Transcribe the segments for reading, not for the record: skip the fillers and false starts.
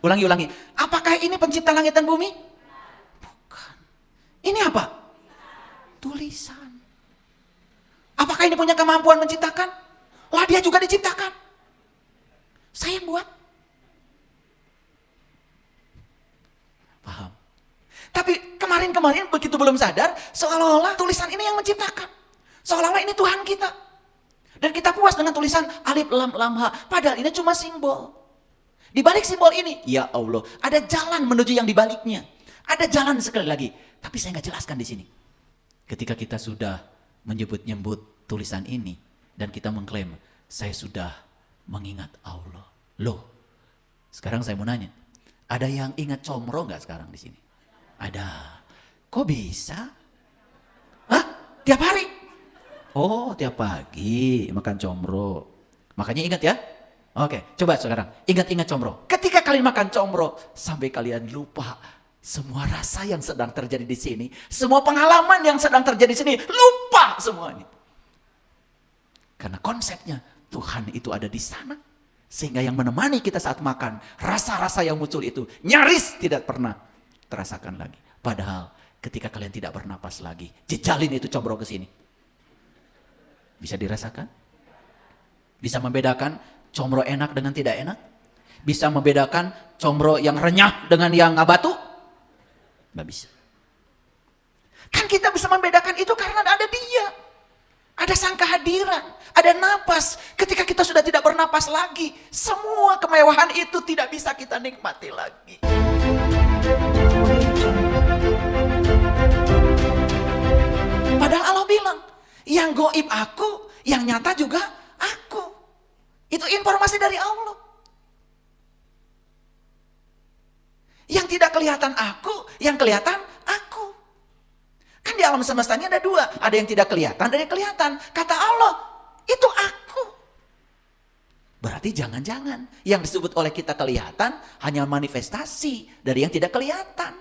Ulangi. Apakah ini pencipta langit dan bumi? Bukan. Ini apa? Tulisan. Apakah ini punya kemampuan menciptakan? Lah dia juga diciptakan. Saya yang buat. Paham? Tapi kemarin begitu belum sadar, seolah-olah tulisan ini yang menciptakan. Seolah-olah ini Tuhan kita. Dan kita puas dengan tulisan alif lam lam ha. Padahal ini cuma simbol. Di balik simbol ini, ya Allah, ada jalan menuju yang dibaliknya. Ada jalan sekali lagi. Tapi saya nggak jelaskan di sini. Ketika kita sudah menyebut-nyebut tulisan ini dan kita mengklaim, saya sudah mengingat Allah. Loh, sekarang saya mau nanya, ada yang ingat Comro nggak sekarang di sini? Ada. Kok bisa? Hah? Tiap hari? Oh, tiap pagi makan Comro. Makanya ingat ya? Oke, coba sekarang ingat-ingat Comro. Ketika kalian makan Comro, sampai kalian lupa semua rasa yang sedang terjadi di sini, semua pengalaman yang sedang terjadi di sini, lupa semuanya. Karena konsepnya Tuhan itu ada di sana. Sehingga yang menemani kita saat makan, rasa-rasa yang muncul itu nyaris tidak pernah terasakan lagi. Padahal ketika kalian tidak bernapas lagi, jejalin itu Comro ke sini. Bisa dirasakan? Bisa membedakan Comro enak dengan tidak enak? Bisa membedakan Comro yang renyah dengan yang batu? Nggak bisa. Kan kita bisa membedakan itu karena ada dia. Ada sang kehadiran, ada napas. Ketika kita sudah tidak bernapas lagi, semua kemewahan itu tidak bisa kita nikmati lagi. Padahal Allah bilang, yang goib aku, yang nyata juga aku. Itu informasi dari Allah. Yang tidak kelihatan aku, yang kelihatan aku. Kan di alam semestanya ada dua. Ada yang tidak kelihatan, ada yang kelihatan. Kata Allah, itu aku. Berarti jangan-jangan yang disebut oleh kita kelihatan hanya manifestasi dari yang tidak kelihatan.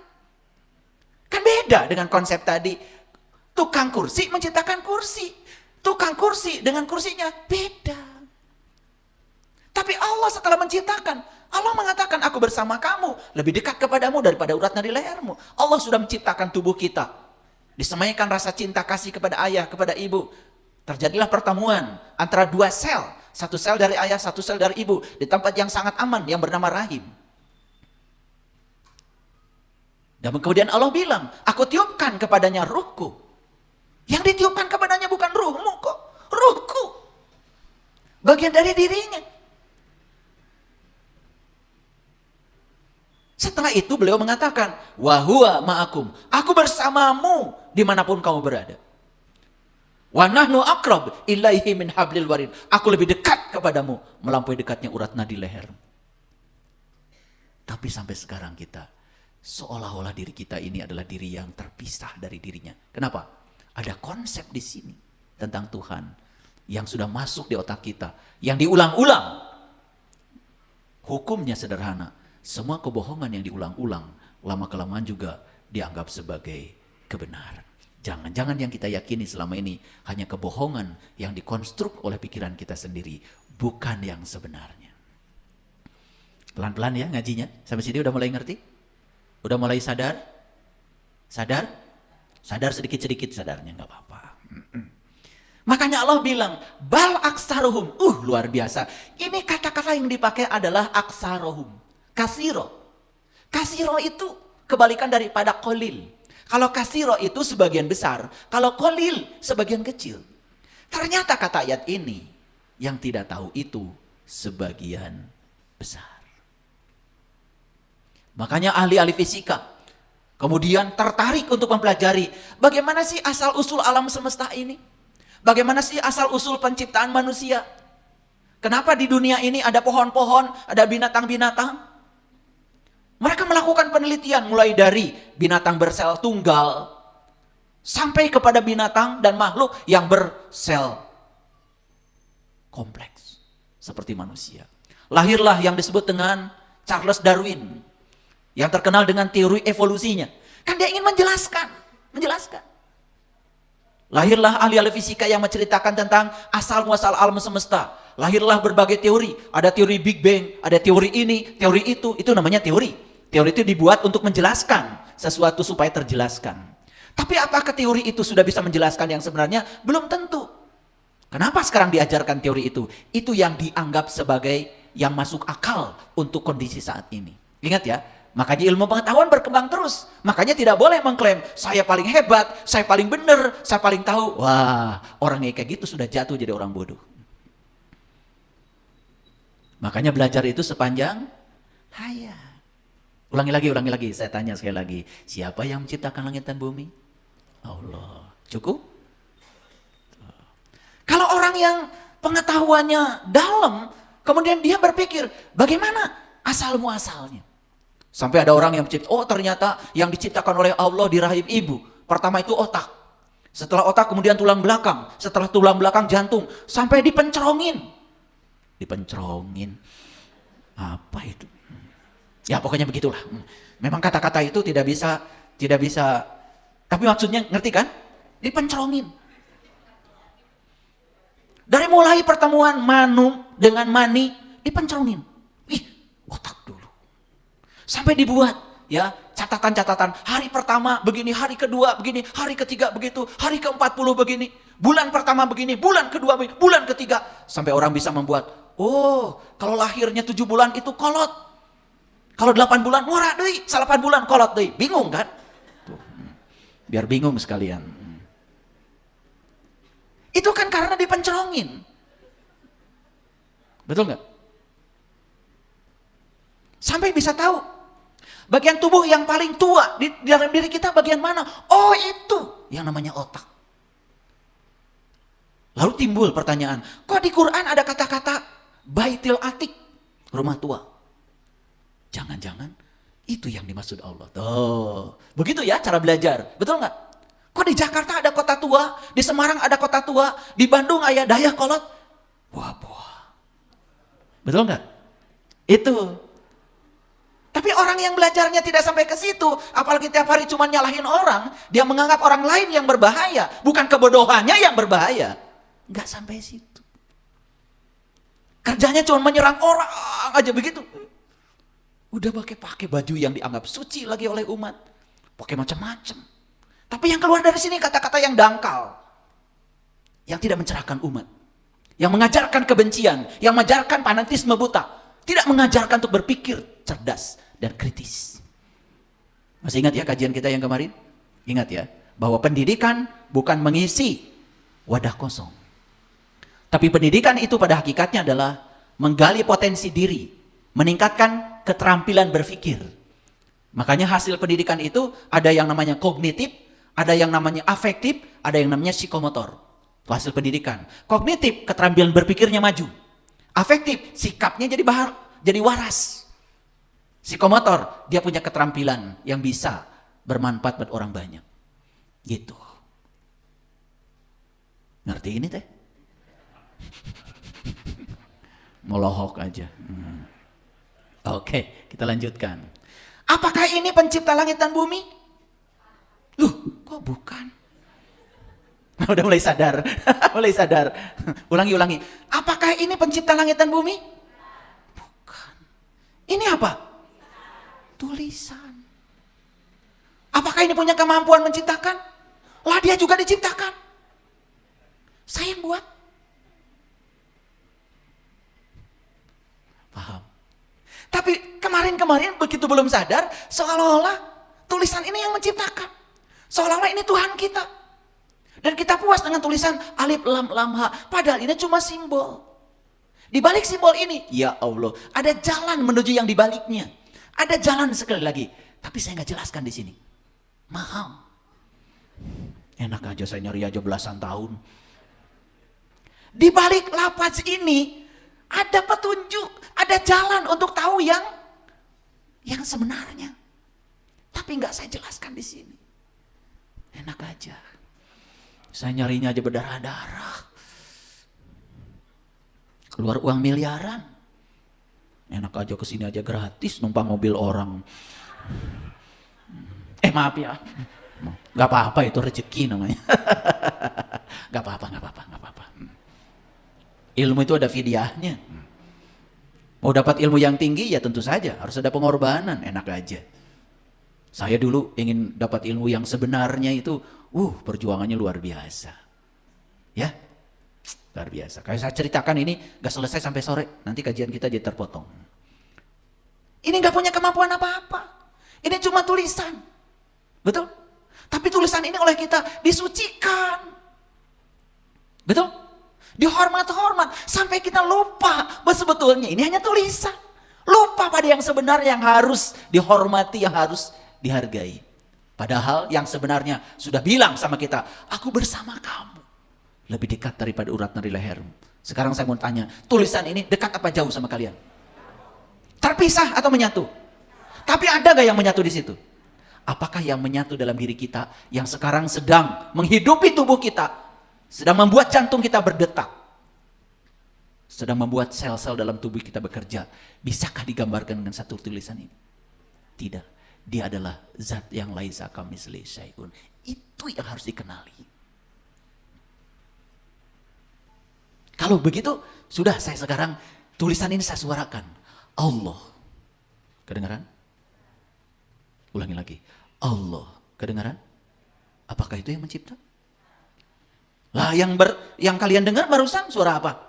Kan beda dengan konsep tadi. Tukang kursi menciptakan kursi. Tukang kursi dengan kursinya beda. Tapi Allah setelah menciptakan, Allah mengatakan aku bersama kamu, lebih dekat kepadamu daripada urat nadi lehermu. Allah sudah menciptakan tubuh kita. Disemaikan rasa cinta kasih kepada ayah, kepada ibu. Terjadilah pertemuan antara dua sel. Satu sel dari ayah, satu sel dari ibu. Di tempat yang sangat aman yang bernama rahim. Dan kemudian Allah bilang, aku tiupkan kepadanya ruhku. Yang ditiupkan kepadanya bukan ruhmu kok. Ruhku. Bagian dari dirinya. Setelah itu beliau mengatakan, wa huwa ma'akum, aku bersamamu dimanapun kamu berada. Wa nahnu aqrab ilaihi min hablil warid, aku lebih dekat kepadamu melampaui dekatnya urat nadi leher. Tapi sampai sekarang kita seolah-olah diri kita ini adalah diri yang terpisah dari dirinya. Kenapa? Ada konsep di sini tentang Tuhan yang sudah masuk di otak kita, yang diulang-ulang. Hukumnya sederhana. Semua kebohongan yang diulang-ulang, lama-kelamaan juga dianggap sebagai kebenaran. Jangan-jangan yang kita yakini selama ini hanya kebohongan yang dikonstruk oleh pikiran kita sendiri, bukan yang sebenarnya. Pelan-pelan ya ngajinya, sampai sini udah mulai ngerti? Udah mulai sadar? Sadar? Sadar sedikit-sedikit sadarnya, nggak apa-apa. Makanya Allah bilang, bal aksarohum, luar biasa. Ini kata-kata yang dipakai adalah aksarohum. Kasiro. Kasiro itu kebalikan daripada kolil. Kalau kasiro itu sebagian besar, kalau kolil sebagian kecil. Ternyata kata ayat ini, yang tidak tahu itu sebagian besar. Makanya ahli-ahli fisika kemudian tertarik untuk mempelajari bagaimana sih asal-usul alam semesta ini? Bagaimana sih asal-usul penciptaan manusia? Kenapa di dunia ini ada pohon-pohon, ada binatang-binatang? Mereka melakukan penelitian mulai dari binatang bersel tunggal sampai kepada binatang dan makhluk yang bersel kompleks seperti manusia. Lahirlah yang disebut dengan Charles Darwin yang terkenal dengan teori evolusinya. Kan dia ingin menjelaskan. Lahirlah ahli-ahli fisika yang menceritakan tentang asal-muasal alam semesta. lahirlah berbagai teori. Ada teori Big Bang, ada teori ini, teori itu namanya teori. Teori itu dibuat untuk menjelaskan sesuatu supaya terjelaskan. Tapi apakah teori itu sudah bisa menjelaskan yang sebenarnya? Belum tentu. Kenapa sekarang diajarkan teori itu? Itu yang dianggap sebagai yang masuk akal untuk kondisi saat ini. Ingat ya, makanya ilmu pengetahuan berkembang terus. Makanya tidak boleh mengklaim, saya paling hebat, saya paling benar, saya paling tahu. Wah, orang yang kayak gitu sudah jatuh jadi orang bodoh. Makanya belajar itu sepanjang hayat. Ulangi lagi, saya tanya sekali lagi. Siapa yang menciptakan langit dan bumi? Allah. Cukup? Kalau orang yang pengetahuannya dalam, kemudian dia berpikir, bagaimana asal-muasalnya? Sampai ada orang yang menciptakan, oh ternyata yang diciptakan oleh Allah di rahim ibu. Pertama itu otak. Setelah otak kemudian tulang belakang. Setelah tulang belakang jantung. Sampai dipencerongin. Dipencerongin. Apa itu? Ya pokoknya begitulah. Memang kata-kata itu tidak bisa. Tapi maksudnya ngerti kan? Dipencerongin. Dari mulai pertemuan manu dengan mani, dipencerongin. Ih, otak dulu. Sampai dibuat ya catatan-catatan. Hari pertama begini, hari kedua begini, hari ketiga begitu, hari ke-40 begini. Bulan pertama begini, bulan kedua begini, bulan ketiga. Sampai orang bisa membuat, oh kalau lahirnya 7 bulan itu kolot. Kalau 8 bulan, ngora deh, 8 bulan kolot deh. Bingung kan? Tuh. Biar bingung sekalian. Itu kan karena dipencerongin. Betul nggak? Sampai bisa tahu. Bagian tubuh yang paling tua di dalam diri kita bagian mana? Oh itu yang namanya otak. Lalu timbul pertanyaan, kok di Quran ada kata-kata Baitil Atiq, rumah tua? Jangan-jangan itu yang dimaksud Allah. Tuh, begitu ya cara belajar. Betul nggak? Kok di Jakarta ada kota tua, di Semarang ada kota tua, di Bandung ada Dayakolot? Wah. Betul nggak? Itu. Tapi orang yang belajarnya tidak sampai ke situ, apalagi tiap hari cuma nyalahin orang, dia menganggap orang lain yang berbahaya, bukan kebodohannya yang berbahaya. Nggak sampai situ. Kerjanya cuma menyerang orang aja begitu. Udah pakai baju yang dianggap suci lagi oleh umat. Pakai macam-macam. Tapi yang keluar dari sini kata-kata yang dangkal. Yang tidak mencerahkan umat. Yang mengajarkan kebencian. Yang mengajarkan fanatisme buta. Tidak mengajarkan untuk berpikir cerdas dan kritis. Masih ingat ya kajian kita yang kemarin? Ingat ya. Bahwa pendidikan bukan mengisi wadah kosong. Tapi pendidikan itu pada hakikatnya adalah menggali potensi diri. Meningkatkan keterampilan berpikir. Makanya hasil pendidikan itu ada yang namanya kognitif, ada yang namanya afektif, ada yang namanya psikomotor. Itu hasil pendidikan. Kognitif, keterampilan berpikirnya maju. Afektif, sikapnya jadi waras. Psikomotor, dia punya keterampilan yang bisa bermanfaat buat orang banyak. Gitu. Ngerti ini teh? Melohok aja. Oke, kita lanjutkan. Apakah ini pencipta langit dan bumi? Loh, kok bukan? Udah mulai sadar. Mulai sadar. Ulangi. Apakah ini pencipta langit dan bumi? Bukan. Ini apa? Tulisan. Apakah ini punya kemampuan menciptakan? Lah dia juga diciptakan. Saya yang buat. Paham? Tapi kemarin begitu belum sadar, seolah-olah tulisan ini yang menciptakan. Seolah-olah ini Tuhan kita. Dan kita puas dengan tulisan alif lam lam ha. Padahal ini cuma simbol. Di balik simbol ini, ya Allah, ada jalan menuju yang dibaliknya. Ada jalan sekali lagi. Tapi saya nggak jelaskan di sini. Mahal. Enak aja saya nyari aja belasan tahun. Di balik lafaz ini ada petunjuk, ada jalan untuk tahu yang sebenarnya. Tapi nggak saya jelaskan di sini. Enak aja. Saya nyarinya aja berdarah-darah. Keluar uang miliaran. Enak aja kesini aja gratis numpang mobil orang. Maaf ya. Gak apa-apa itu rezeki namanya. Gak apa-apa. Ilmu itu ada fidyahnya. Mau dapat ilmu yang tinggi ya tentu saja harus ada pengorbanan, enak aja. Saya dulu ingin dapat ilmu yang sebenarnya itu, perjuangannya luar biasa. Ya, luar biasa. Kayak saya ceritakan ini gak selesai sampai sore, nanti kajian kita jadi terpotong. Ini gak punya kemampuan apa-apa. Ini cuma tulisan. Betul? Tapi tulisan ini oleh kita disucikan. Betul? Dihormat-hormat. Sampai kita lupa bahwa sebetulnya ini hanya tulisan. Lupa pada yang sebenarnya yang harus dihormati, yang harus dihargai. Padahal yang sebenarnya sudah bilang sama kita, aku bersama kamu. Lebih dekat daripada urat nadi lehermu. Sekarang saya mau tanya, tulisan ini dekat apa jauh sama kalian? Terpisah atau menyatu? Tapi ada gak yang menyatu di situ? Apakah yang menyatu dalam diri kita yang sekarang sedang menghidupi tubuh kita, sedang membuat jantung kita berdetak, sedang membuat sel-sel dalam tubuh kita bekerja, bisakah digambarkan dengan satu tulisan ini? Tidak. Dia adalah zat yang laisa kamitslihi syai'un. Itu yang harus dikenali. Kalau begitu, sudah saya sekarang tulisan ini saya suarakan. Allah. Kedengaran? Ulangi lagi. Allah. Kedengaran? Apakah itu yang mencipta? Lah yang kalian dengar barusan suara apa?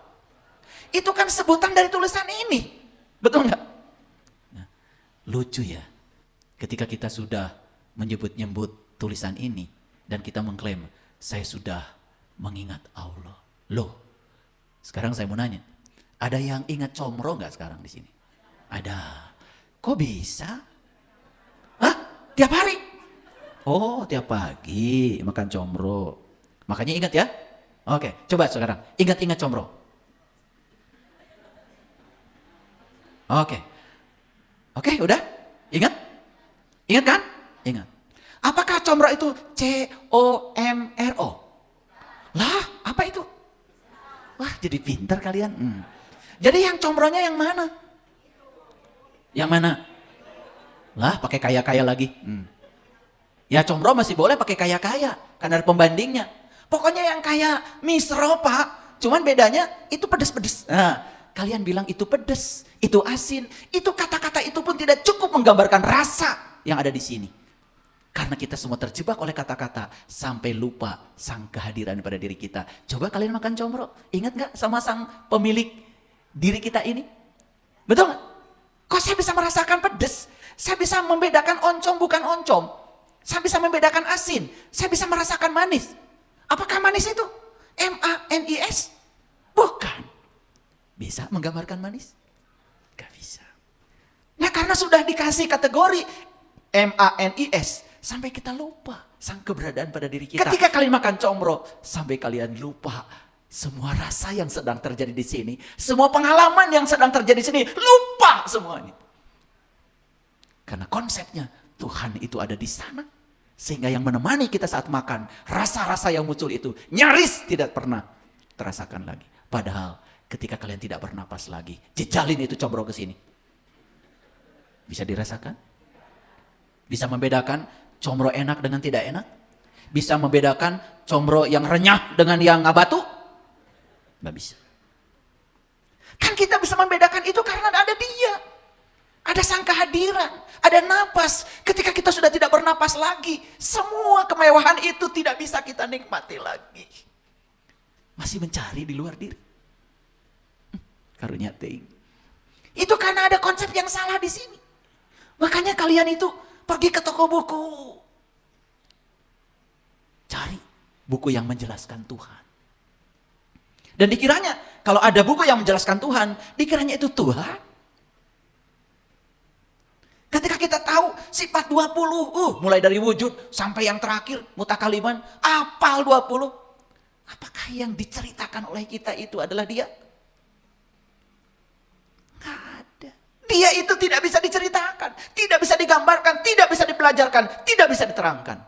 Itu kan sebutan dari tulisan ini. Betul nggak? Nah, lucu ya. Ketika kita sudah menyebut-nyebut tulisan ini dan kita mengklaim saya sudah mengingat Allah. Loh, sekarang saya mau nanya, ada yang ingat Comro nggak sekarang di sini? Ada. Kok bisa? Hah? Tiap hari? Oh, tiap pagi makan Comro. Makanya ingat ya? Oke, coba sekarang ingat-ingat Comro. Oke, udah? Ingat? Ingat kan? Ingat. Apakah Comro itu C-O-M-R-O? Lah, apa itu? Wah, jadi pintar kalian. Jadi yang Comronya yang mana? Yang mana? Lah, pakai kaya-kaya lagi. Ya Comro masih boleh pakai kaya-kaya, karena ada pembandingnya. Pokoknya yang kayak misro Pak, cuman bedanya itu pedes-pedes. Nah, kalian bilang itu pedes, itu asin, itu kata-kata itu pun tidak cukup menggambarkan rasa yang ada di sini. Karena kita semua terjebak oleh kata-kata sampai lupa sang kehadiran pada diri kita. Coba kalian makan Comro, ingat gak sama sang pemilik diri kita ini? Betul gak? Kok saya bisa merasakan pedes? Saya bisa membedakan oncom bukan oncom. Saya bisa membedakan asin. Saya bisa merasakan manis. Apakah manis itu? M-A-N-I-S? Bukan. Bisa menggambarkan manis? Gak bisa. Nah karena sudah dikasih kategori M-A-N-I-S, sampai kita lupa sang keberadaan pada diri kita. Ketika kalian makan Comro, sampai kalian lupa semua rasa yang sedang terjadi di sini. Semua pengalaman yang sedang terjadi di sini. Lupa semuanya. Karena konsepnya Tuhan itu ada di sana. Sehingga yang menemani kita saat makan, rasa-rasa yang muncul itu nyaris tidak pernah terasakan lagi. Padahal ketika kalian tidak bernapas lagi, jejalin itu Comro ke sini. Bisa dirasakan? Bisa membedakan Comro enak dengan tidak enak? Bisa membedakan Comro yang renyah dengan yang batu? Nggak bisa. Kan kita bisa membedakan itu karena ada Dia. Ada sang kehadiran, ada napas. Ketika kita sudah tidak bernapas lagi, semua kemewahan itu tidak bisa kita nikmati lagi. Masih mencari di luar diri. Karunia ting. Itu karena ada konsep yang salah di sini. Makanya kalian itu pergi ke toko buku. Cari buku yang menjelaskan Tuhan. Dan dikiranya kalau ada buku yang menjelaskan Tuhan, dikiranya itu Tuhan. Ketika kita tahu sifat 20, mulai dari wujud sampai yang terakhir, mutakaliman, apal 20. Apakah yang diceritakan oleh kita itu adalah Dia? Nggak ada. Dia itu tidak bisa diceritakan, tidak bisa digambarkan, tidak bisa dipelajarkan, tidak bisa diterangkan.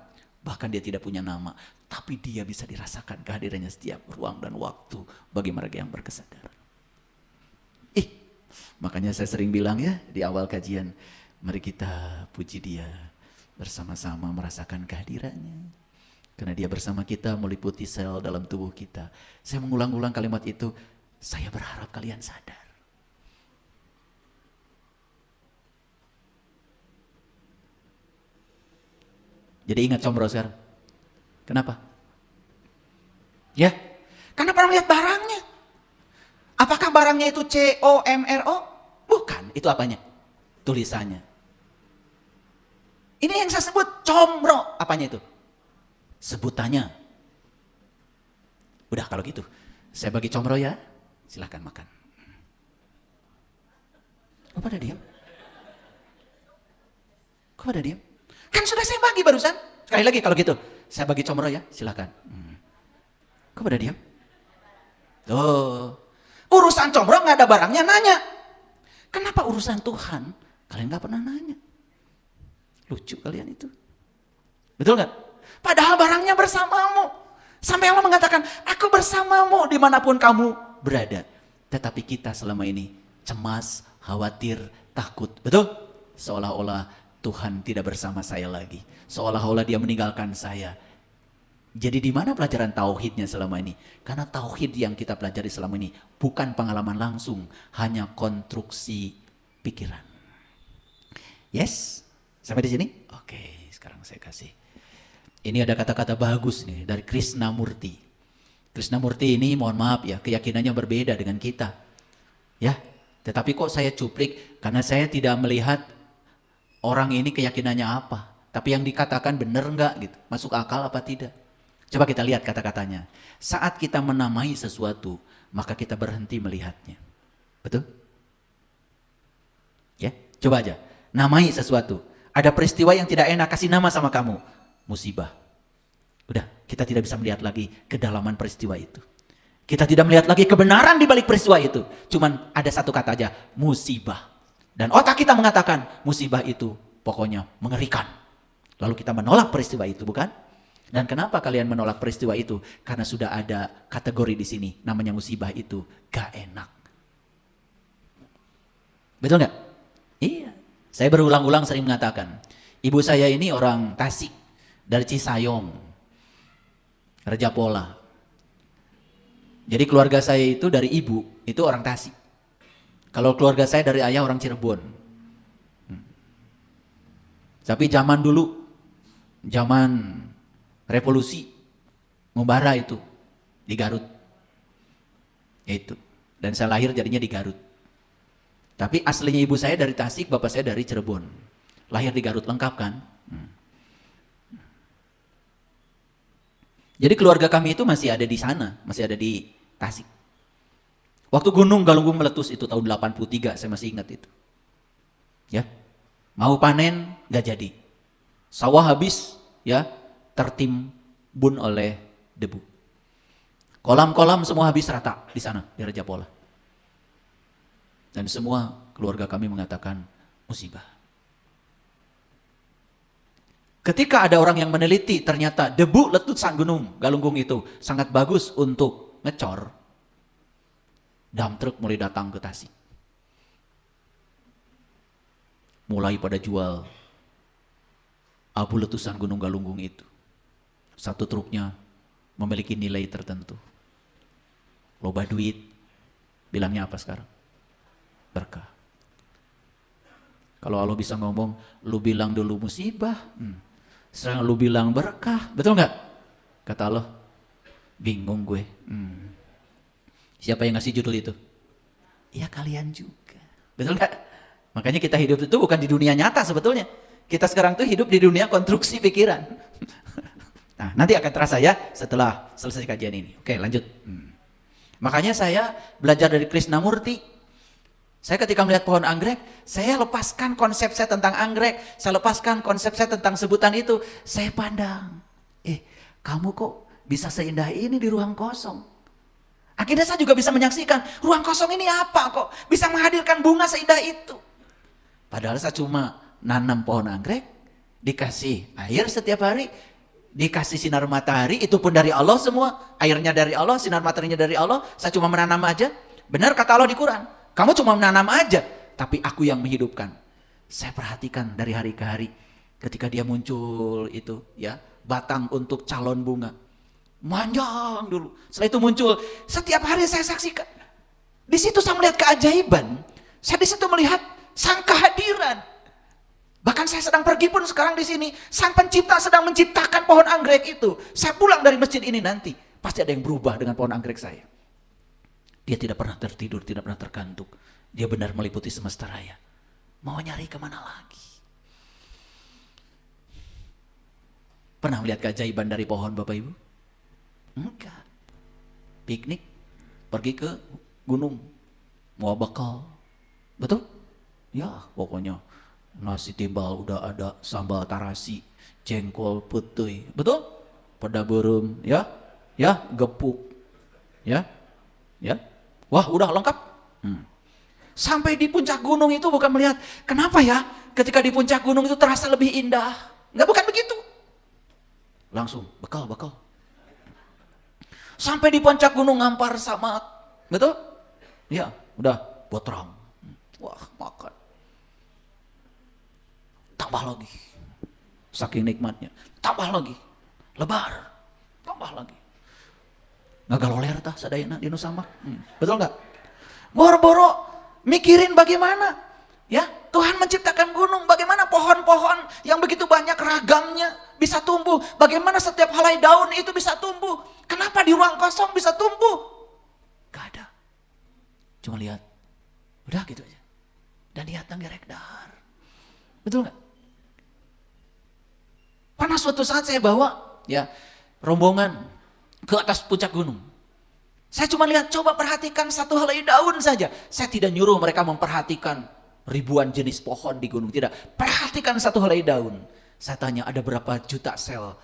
Bahkan Dia tidak punya nama, tapi Dia bisa dirasakan kehadirannya setiap ruang dan waktu bagi mereka yang berkesadaran. Makanya saya sering bilang ya di awal kajian, mari kita puji Dia bersama-sama merasakan kehadirannya. Karena Dia bersama kita meliputi sel dalam tubuh kita. Saya mengulang-ulang kalimat itu Saya berharap kalian sadar. Jadi ingat Comro sekarang. Kenapa? Ya, karena pernah lihat barangnya. Apakah barangnya itu COMRO? Bukan, itu apanya? Tulisannya. Ini yang saya sebut Comro. Apanya itu? Sebutannya. Udah kalau gitu, saya bagi Comro ya. Silahkan makan. Kok pada diam? Kok pada diam? Kan sudah saya bagi barusan. Sekali lagi kalau gitu, saya bagi Comro ya, silahkan. Kok pada diam? Tuh, urusan Comro nggak ada barangnya nanya. Kenapa urusan Tuhan kalian nggak pernah nanya? Lucu kalian itu. Betul nggak? Padahal barangnya bersamamu. Sampai Allah mengatakan, aku bersamamu dimanapun kamu berada. Tetapi kita selama ini cemas, khawatir, takut. Betul? Seolah-olah Tuhan tidak bersama saya lagi. Seolah-olah dia meninggalkan saya. Jadi di mana pelajaran tauhidnya selama ini? Karena tauhid yang kita pelajari selama ini bukan pengalaman langsung, hanya konstruksi pikiran. Yes? Sampai di sini? Oke, sekarang saya kasih. Ini ada kata-kata bagus nih dari Krishnamurti. Krishnamurti ini mohon maaf ya, keyakinannya berbeda dengan kita. Ya, tetapi kok saya cuplik karena saya tidak melihat orang ini keyakinannya apa. Tapi yang dikatakan benar enggak gitu, masuk akal apa tidak. Coba kita lihat kata-katanya. Saat kita menamai sesuatu, maka kita berhenti melihatnya. Betul? Ya, coba aja. Namai sesuatu. Ada peristiwa yang tidak enak, kasih nama sama kamu. Musibah. Udah, kita tidak bisa melihat lagi kedalaman peristiwa itu. Kita tidak melihat lagi kebenaran di balik peristiwa itu. Cuman ada satu kata aja, musibah. Dan otak kita mengatakan, musibah itu pokoknya mengerikan. Lalu kita menolak peristiwa itu, bukan? Dan kenapa kalian menolak peristiwa itu? Karena sudah ada kategori di sini, namanya musibah itu gak enak. Betul gak? Iya. Saya berulang-ulang sering mengatakan, ibu saya ini orang Tasik, dari Cisayong, Raja Pola. Jadi keluarga saya itu dari ibu, itu orang Tasik. Kalau keluarga saya dari ayah orang Cirebon. Tapi zaman dulu, zaman revolusi, membara itu, di Garut. Itu. Dan saya lahir jadinya di Garut. Tapi aslinya ibu saya dari Tasik, bapak saya dari Cirebon. Lahir di Garut, lengkap kan? Jadi keluarga kami itu masih ada di sana, masih ada di Tasik. Waktu Gunung Galunggung meletus itu tahun 83, saya masih ingat itu. Ya, mau panen gak jadi. Sawah habis, ya, tertimbun oleh debu. Kolam-kolam semua habis rata di sana, di Raja Pola. Dan semua keluarga kami mengatakan musibah. Ketika ada orang yang meneliti, ternyata debu letusan gunung Galunggung itu sangat bagus untuk ngecor. Dump truk mulai datang ke Tasik. Mulai pada jual abu letusan gunung Galunggung itu. Satu truknya memiliki nilai tertentu. Loba duit, bilangnya apa sekarang? Berkah. Kalau Allah bisa ngomong, lu bilang dulu musibah, sekarang lu bilang berkah, betul nggak? Kata Allah, bingung gue. Siapa yang ngasih judul itu? Ya kalian juga, betul nggak? Makanya kita hidup itu bukan di dunia nyata sebetulnya. Kita sekarang tuh hidup di dunia konstruksi pikiran. Nah, nanti akan terasa ya setelah selesai kajian ini. Oke, lanjut. Makanya saya belajar dari Krishnamurti. Saya ketika melihat pohon anggrek, saya lepaskan konsep saya tentang anggrek, saya lepaskan konsep saya tentang sebutan itu, saya pandang. Kamu kok bisa seindah ini di ruang kosong? Akhirnya saya juga bisa menyaksikan, ruang kosong ini apa kok bisa menghadirkan bunga seindah itu. Padahal saya cuma nanam pohon anggrek, dikasih air setiap hari, dikasih sinar matahari, itu pun dari Allah semua, airnya dari Allah, sinar mataharinya dari Allah, saya cuma menanam aja. Benar kata Allah di Quran. Kamu cuma menanam aja, tapi aku yang menghidupkan. Saya perhatikan dari hari ke hari, ketika dia muncul itu, ya, batang untuk calon bunga, manjang dulu. Setelah itu muncul, setiap hari saya saksikan. Di situ saya melihat keajaiban. Saya di situ melihat sang kehadiran. Bahkan saya sedang pergi pun sekarang di sini, sang pencipta sedang menciptakan pohon anggrek itu. Saya pulang dari masjid ini nanti, pasti ada yang berubah dengan pohon anggrek saya. Dia tidak pernah tertidur, tidak pernah terkantuk. Dia benar meliputi semesta raya. Mau nyari kemana lagi? Pernah melihat keajaiban dari pohon Bapak Ibu? Enggak. Piknik, pergi ke gunung, mau bekal. Betul? Ya, pokoknya nasi timbal udah ada, sambal tarasi, jengkol putih. Betul? Peda berem, ya? Ya, gepuk. Ya? Ya? Wah, udah lengkap. Sampai di puncak gunung itu bukan melihat, kenapa ya ketika di puncak gunung itu terasa lebih indah. Enggak, bukan begitu. Langsung, bekal. Sampai di puncak gunung Ngampar Samak. Betul? Ya, udah botrang. Wah, makan. Tambah lagi. Saking nikmatnya. Tambah lagi. Lebar. Tambah lagi. Ngagaloler tah sadayana di Nusamak. Betul enggak? Boro-boro mikirin bagaimana ya Tuhan menciptakan gunung, bagaimana pohon-pohon yang begitu banyak ragamnya bisa tumbuh, bagaimana setiap helai daun itu bisa tumbuh, kenapa di ruang kosong bisa tumbuh? Gak ada, cuma lihat, udah gitu aja, dan lihat gerek dar, betul nggak? Pernah suatu saat saya bawa ya rombongan ke atas puncak gunung. Saya cuma lihat, coba perhatikan satu helai daun saja. Saya tidak nyuruh mereka memperhatikan ribuan jenis pohon di gunung. Tidak, perhatikan satu helai daun. Saya tanya, ada berapa juta sel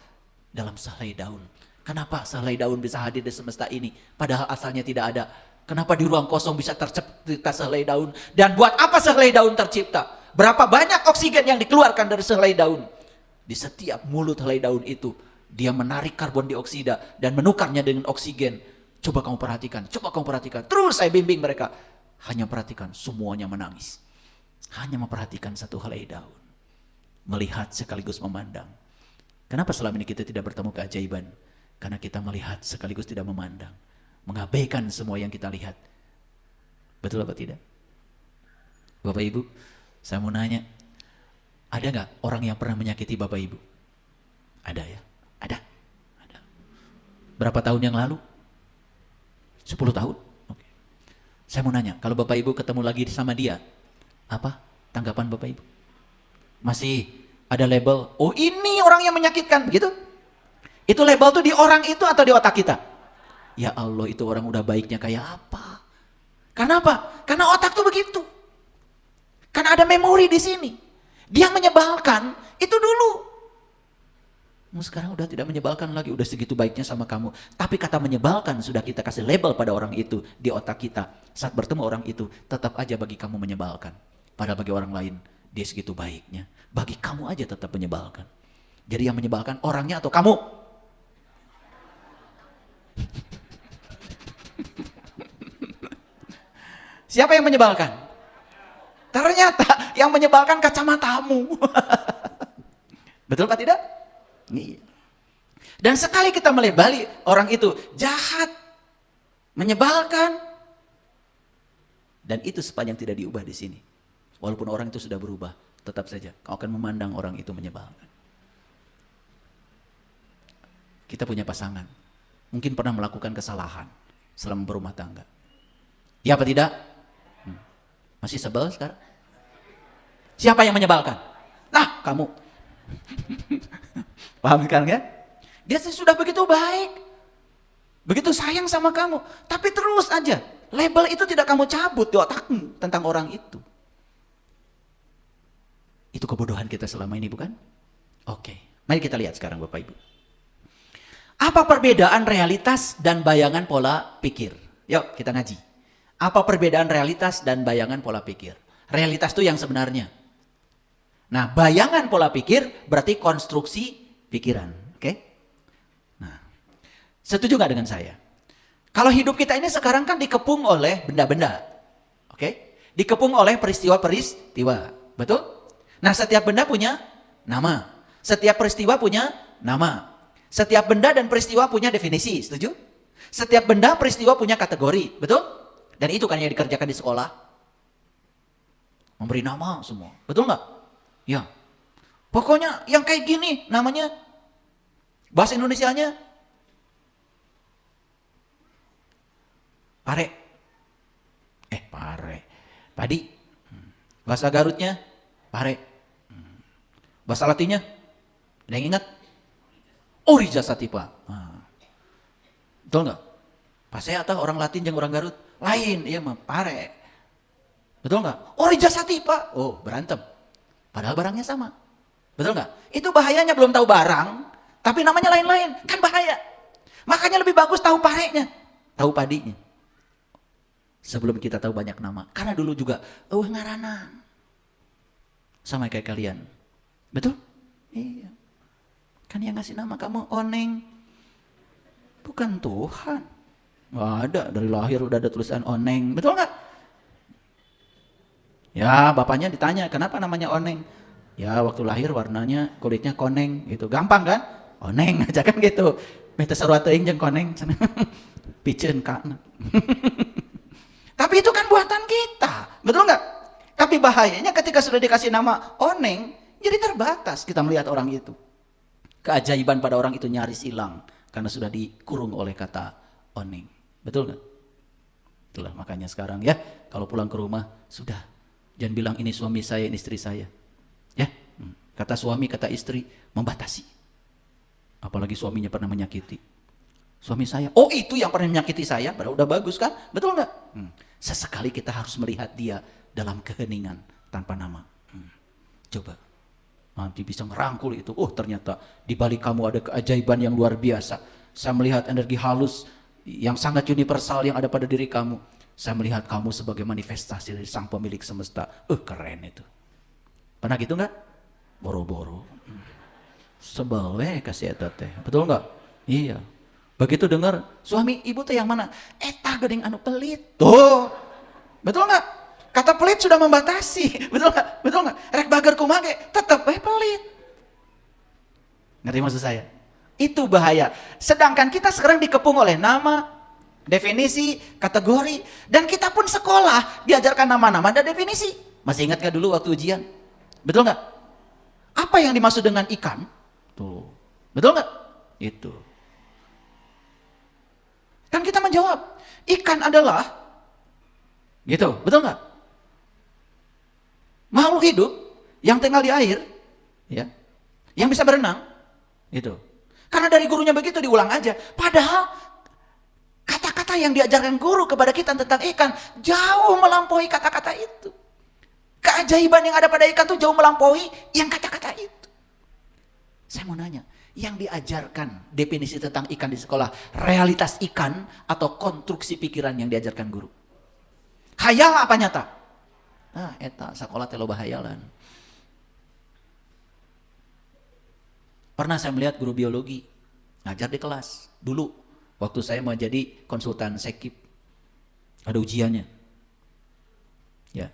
dalam sehelai daun? Kenapa sehelai daun bisa hadir di semesta ini? Padahal asalnya tidak ada. Kenapa di ruang kosong bisa tercipta sehelai daun? Dan buat apa sehelai daun tercipta? Berapa banyak oksigen yang dikeluarkan dari sehelai daun? Di setiap mulut helai daun itu, dia menarik karbon dioksida dan menukarnya dengan oksigen. Coba kamu perhatikan. Terus saya bimbing mereka. Hanya perhatikan, semuanya menangis. Hanya memperhatikan satu helai daun. Melihat sekaligus memandang. Kenapa selama ini kita tidak bertemu keajaiban? Karena kita melihat sekaligus tidak memandang. Mengabaikan semua yang kita lihat. Betul apa tidak? Bapak Ibu, saya mau nanya. Ada gak orang yang pernah menyakiti Bapak Ibu? Ada ya? Ada. Berapa tahun yang lalu? 10 tahun. Oke. Saya mau nanya, kalau Bapak Ibu ketemu lagi sama dia, apa tanggapan Bapak Ibu? Masih ada label, oh ini orang yang menyakitkan, begitu? Itu label tuh di orang itu atau di otak kita? Ya Allah, itu orang udah baiknya kayak apa? Karena apa? Karena otak tuh begitu. Karena ada memori di sini. Dia menyebalkan, itu dulu. Sekarang udah tidak menyebalkan lagi, udah segitu baiknya sama kamu. Tapi kata menyebalkan sudah kita kasih label pada orang itu di otak kita. Saat bertemu orang itu, tetap aja bagi kamu menyebalkan. Padahal bagi orang lain, dia segitu baiknya. Bagi kamu aja tetap menyebalkan. Jadi yang menyebalkan orangnya atau kamu? Siapa yang menyebalkan? Ternyata yang menyebalkan kacamatamu. Betul Pak tidak? Iya. Dan sekali kita melebali orang itu jahat, menyebalkan, dan itu sepanjang tidak diubah di sini. Walaupun orang itu sudah berubah, tetap saja kau akan memandang orang itu menyebalkan. Kita punya pasangan, mungkin pernah melakukan kesalahan selama berumah tangga. Ya apa tidak? Masih sebel sekarang? Siapa yang menyebalkan? Nah, kamu. Paham kan ya? Dia sudah begitu baik, begitu sayang sama kamu, tapi terus aja label itu tidak kamu cabut di otakmu tentang orang itu. Itu kebodohan kita selama ini, bukan? Oke, mari kita lihat sekarang Bapak Ibu. Apa perbedaan realitas dan bayangan pola pikir? Yuk kita ngaji. Apa perbedaan realitas dan bayangan pola pikir? Realitas itu yang sebenarnya. Nah, bayangan pola pikir berarti konstruksi pikiran, oke? Nah, setuju nggak dengan saya? Kalau hidup kita ini sekarang kan dikepung oleh benda-benda, oke? Dikepung oleh peristiwa-peristiwa, betul? Nah, setiap benda punya nama, setiap peristiwa punya nama, setiap benda dan peristiwa punya definisi, setuju? Setiap benda peristiwa punya kategori, betul? Dan itu kan yang dikerjakan di sekolah. Memberi nama semua. Betul nggak? Ya. Pokoknya yang kayak gini namanya, bahasa Indonesianya pare. Pare. Padi. Bahasa Garutnya pare. Bahasa Latinnya ada yang ingat? Orija Satipa. Betul nggak? Pasea atau orang Latin yang orang Garut lain, iya mah pare. Betul nggak? Orija Satipa. Oh, berantem. Padahal barangnya sama. Betul nggak? Itu bahayanya, belum tahu barang, tapi namanya lain-lain, kan bahaya. Makanya lebih bagus tahu parenya, tahu padinya. Sebelum kita tahu banyak nama. Karena dulu juga, ngaranan. Sama kayak kalian. Betul? Iya. Kan yang ngasih nama kamu Oneng. Bukan Tuhan. Nggak ada, dari lahir udah ada tulisan Oneng. Betul nggak? Ya, bapaknya ditanya, kenapa namanya Oneng? Ya, waktu lahir warnanya, kulitnya koneng gitu. Gampang kan? Oneng aja kan gitu. Beta sarua teuing jeung koneng. Piceun kana. Tapi itu kan buatan kita. Betul nggak? Tapi bahayanya ketika sudah dikasih nama Oneng, jadi terbatas kita melihat orang itu. Keajaiban pada orang itu nyaris hilang karena sudah dikurung oleh kata Oneng. Betul nggak? Itulah makanya sekarang ya, kalau pulang ke rumah sudah jangan bilang ini suami saya, ini istri saya. Ya, kata suami, kata istri membatasi. Apalagi suaminya pernah menyakiti. Suami saya, oh itu yang pernah menyakiti saya, padahal udah bagus kan? Betul nggak? Sesekali kita harus melihat dia dalam keheningan tanpa nama. Coba, nanti bisa ngerangkul itu. Oh ternyata di balik kamu ada keajaiban yang luar biasa. Saya melihat energi halus yang sangat universal yang ada pada diri kamu. Saya melihat kamu sebagai manifestasi dari sang pemilik semesta. Keren itu. Pernah gitu nggak? Boro-boro. Sebel kasih eta teh. Betul nggak? Iya. Begitu dengar suami ibu teh yang mana? Eta geuning anu pelit. Tuh. Betul nggak? Kata pelit sudah membatasi. Betul nggak? Betul nggak? Rek bager kumaha ge tetep pelit. Ngerti maksud saya? Itu bahaya. Sedangkan kita sekarang dikepung oleh nama, definisi, kategori, dan kita pun sekolah diajarkan nama-nama dan definisi. Masih ingat nggak dulu waktu ujian? Betul nggak? Apa yang dimaksud dengan ikan? Tuh, betul nggak? Itu. Kan kita menjawab, ikan adalah, gitu, betul nggak? Makhluk hidup yang tinggal di air, ya, yang bisa berenang, gitu. Karena dari gurunya begitu diulang aja. Padahal kata-kata yang diajarkan guru kepada kita tentang ikan jauh melampaui kata-kata itu. Keajaiban yang ada pada ikan itu jauh melampaui yang kata-kata itu. Saya mau nanya, yang diajarkan definisi tentang ikan di sekolah, realitas ikan atau konstruksi pikiran yang diajarkan guru? Hayal apa nyata? Eta sekolah teh loba hayalan. Pernah saya melihat guru biologi ngajar di kelas dulu waktu saya mau jadi konsultan sekip. Ada ujiannya. Ya.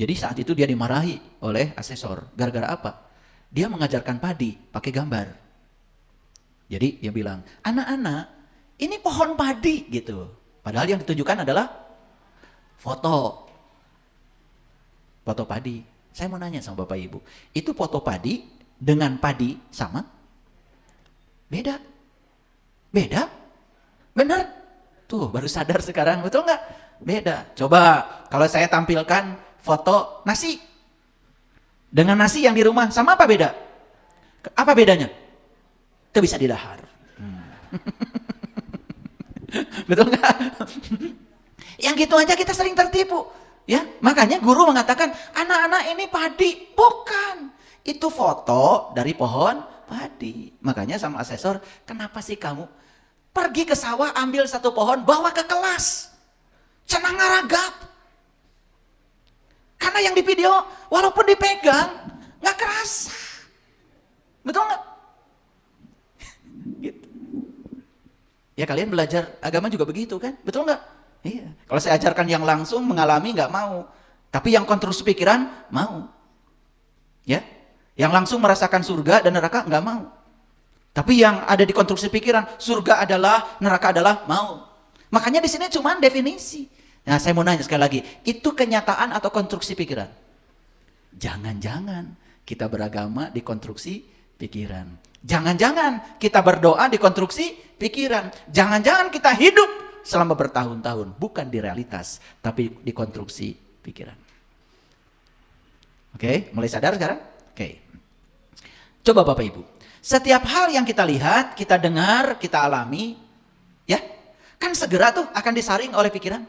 Jadi saat itu dia dimarahi oleh asesor. Gara-gara apa? Dia mengajarkan padi pakai gambar. Jadi dia bilang, anak-anak ini pohon padi gitu. Padahal yang ditunjukkan adalah foto. Foto padi. Saya mau nanya sama Bapak Ibu. Itu foto padi dengan padi sama? Beda. Beda? Benar? Tuh baru sadar sekarang, betul nggak? Beda. Coba kalau saya tampilkan foto nasi dengan nasi yang di rumah sama apa beda? Apa bedanya? Itu bisa didahar. Betul nggak? Yang gitu aja kita sering tertipu. Ya, makanya guru mengatakan anak-anak ini padi. Bukan. Itu foto dari pohon padi. Makanya sama asesor, kenapa sih kamu pergi ke sawah ambil satu pohon bawa ke kelas? Cenah ngaragap. Karena yang di video walaupun dipegang nggak kerasa. Betul nggak? Gitu. Ya kalian belajar agama juga begitu kan? Betul nggak? Iya. Kalau saya ajarkan yang langsung mengalami nggak mau. Tapi yang konstruksi pikiran mau. Ya. Yang langsung merasakan surga dan neraka nggak mau. Tapi yang ada di konstruksi pikiran surga adalah, neraka adalah mau. Makanya di sini cuma definisi. Nah, saya mau nanya sekali lagi, itu kenyataan atau konstruksi pikiran? Jangan-jangan kita beragama di konstruksi pikiran. Jangan-jangan kita berdoa di konstruksi pikiran. Jangan-jangan kita hidup selama bertahun-tahun bukan di realitas, tapi di konstruksi pikiran. Oke, mulai sadar sekarang? Oke. Coba Bapak Ibu, setiap hal yang kita lihat, kita dengar, kita alami, ya, kan segera tuh akan disaring oleh pikiran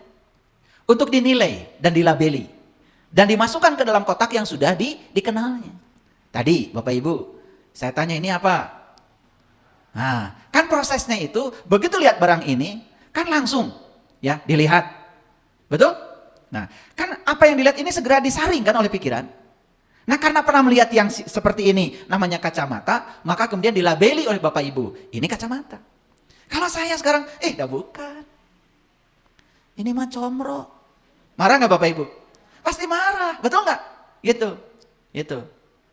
untuk dinilai dan dilabeli dan dimasukkan ke dalam kotak yang sudah dikenalnya. Tadi Bapak Ibu, saya tanya ini apa? Nah, kan prosesnya itu begitu lihat barang ini kan langsung ya dilihat. Betul? Nah, kan apa yang dilihat ini segera disaring kan oleh pikiran. Nah, karena pernah melihat yang seperti ini namanya kacamata, maka kemudian dilabeli oleh Bapak Ibu, ini kacamata. Kalau saya sekarang, dah bukan. Ini mah comro. Marah nggak Bapak Ibu? Pasti marah, betul nggak? Gitu.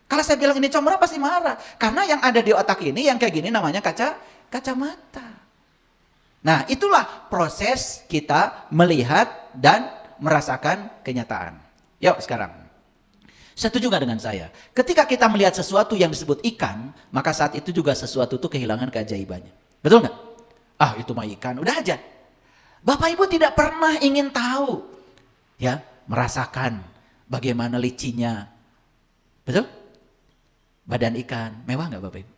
Kalau saya bilang ini comro pasti marah. Karena yang ada di otak ini, yang kayak gini namanya kacamata. Nah, itulah proses kita melihat dan merasakan kenyataan. Yuk sekarang. Setuju nggak dengan saya? Ketika kita melihat sesuatu yang disebut ikan, maka saat itu juga sesuatu itu kehilangan keajaibannya. Betul nggak? Itu mah ikan, udah aja. Bapak Ibu tidak pernah ingin tahu, ya, merasakan bagaimana licinya. Betul? Badan ikan, mewah nggak Bapak Ibu?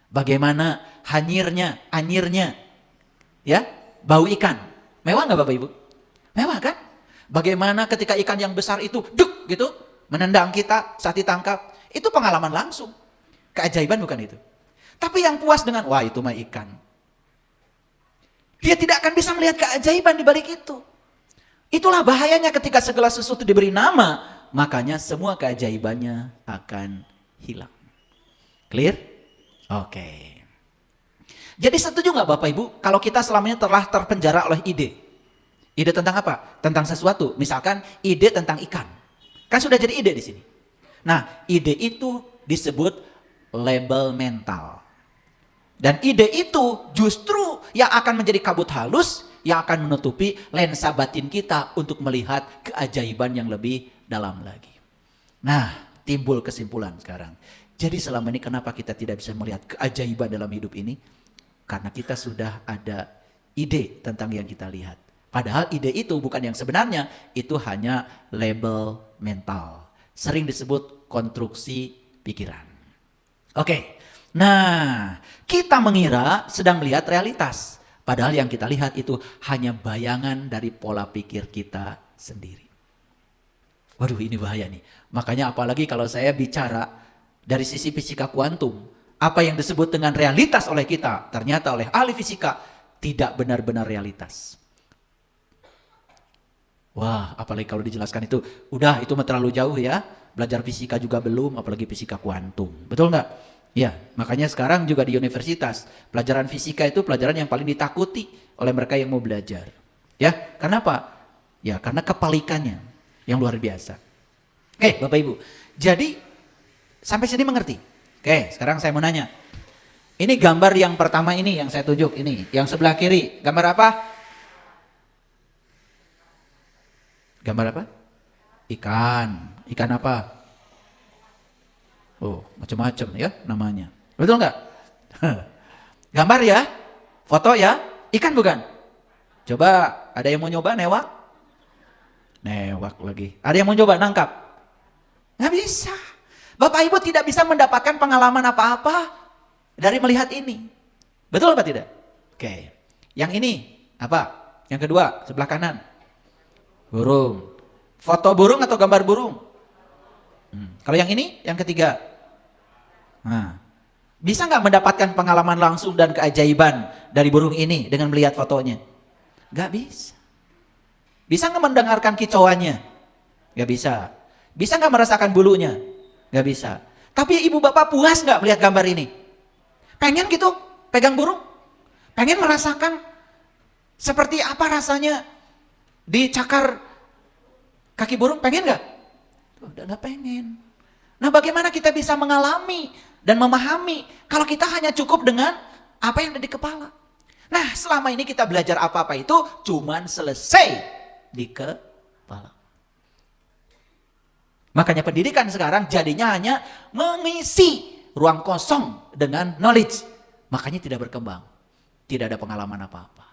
Bagaimana anyirnya, ya, bau ikan, mewah nggak Bapak Ibu? Mewah kan? Bagaimana ketika ikan yang besar itu, duk gitu, menendang kita saat ditangkap, itu pengalaman langsung. Keajaiban bukan itu. Tapi yang puas dengan, wah itu mah ikan. Dia tidak akan bisa melihat keajaiban di balik itu. Itulah bahayanya ketika segala sesuatu diberi nama, makanya semua keajaibannya akan hilang. Clear? Oke. Jadi setuju nggak Bapak Ibu kalau kita selamanya telah terpenjara oleh ide? Ide tentang apa? Tentang sesuatu. Misalkan ide tentang ikan. Kan sudah jadi ide di sini. Nah, ide itu disebut label mental. Dan ide itu justru yang akan menjadi kabut halus yang akan menutupi lensa batin kita untuk melihat keajaiban yang lebih dalam lagi. Nah, timbul kesimpulan sekarang. Jadi selama ini kenapa kita tidak bisa melihat keajaiban dalam hidup ini? Karena kita sudah ada ide tentang yang kita lihat. Padahal ide itu bukan yang sebenarnya, itu hanya label mental. Sering disebut konstruksi pikiran. Oke, nah kita mengira sedang melihat realitas. Padahal yang kita lihat itu hanya bayangan dari pola pikir kita sendiri. Waduh, ini bahaya nih. Makanya apalagi kalau saya bicara dari sisi fisika kuantum. Apa yang disebut dengan realitas oleh kita, ternyata oleh ahli fisika tidak benar-benar realitas. Wah, apalagi kalau dijelaskan itu, udah itu terlalu jauh ya. Belajar fisika juga belum, apalagi fisika kuantum. Betul nggak? Ya, makanya sekarang juga di universitas, pelajaran fisika itu pelajaran yang paling ditakuti oleh mereka yang mau belajar. Ya, kenapa? Ya, karena kepalikannya yang luar biasa. Oke, Bapak Ibu. Jadi, sampai sini mengerti? Oke, sekarang saya mau nanya. Ini gambar yang pertama ini yang saya tunjuk ini, yang sebelah kiri. Gambar apa? Gambar apa? Ikan. Ikan apa? Oh, macam-macam ya namanya. Betul nggak? Gambar ya? Foto ya? Ikan bukan? Coba ada yang mau nyoba newak? Newak lagi. Ada yang mau coba nangkap? Nggak bisa. Bapak Ibu tidak bisa mendapatkan pengalaman apa-apa dari melihat ini. Betul apa tidak? Oke. Yang ini apa? Yang kedua sebelah kanan. Burung. Foto burung atau gambar burung? Kalau yang ini, yang ketiga. Nah, bisa nggak mendapatkan pengalaman langsung dan keajaiban dari burung ini dengan melihat fotonya? Nggak bisa. Bisa nggak mendengarkan kicauannya? Nggak bisa. Bisa nggak merasakan bulunya? Nggak bisa. Tapi ibu bapak puas nggak melihat gambar ini? Pengen gitu, pegang burung? Pengen merasakan seperti apa rasanya dicakar kaki burung? Pengen nggak? Udah nggak pengen. Nah, bagaimana kita bisa mengalami dan memahami kalau kita hanya cukup dengan apa yang ada di kepala? Nah, selama ini kita belajar apa-apa itu cuman selesai di kepala. Makanya pendidikan sekarang jadinya hanya mengisi ruang kosong dengan knowledge. Makanya tidak berkembang. Tidak ada pengalaman apa-apa.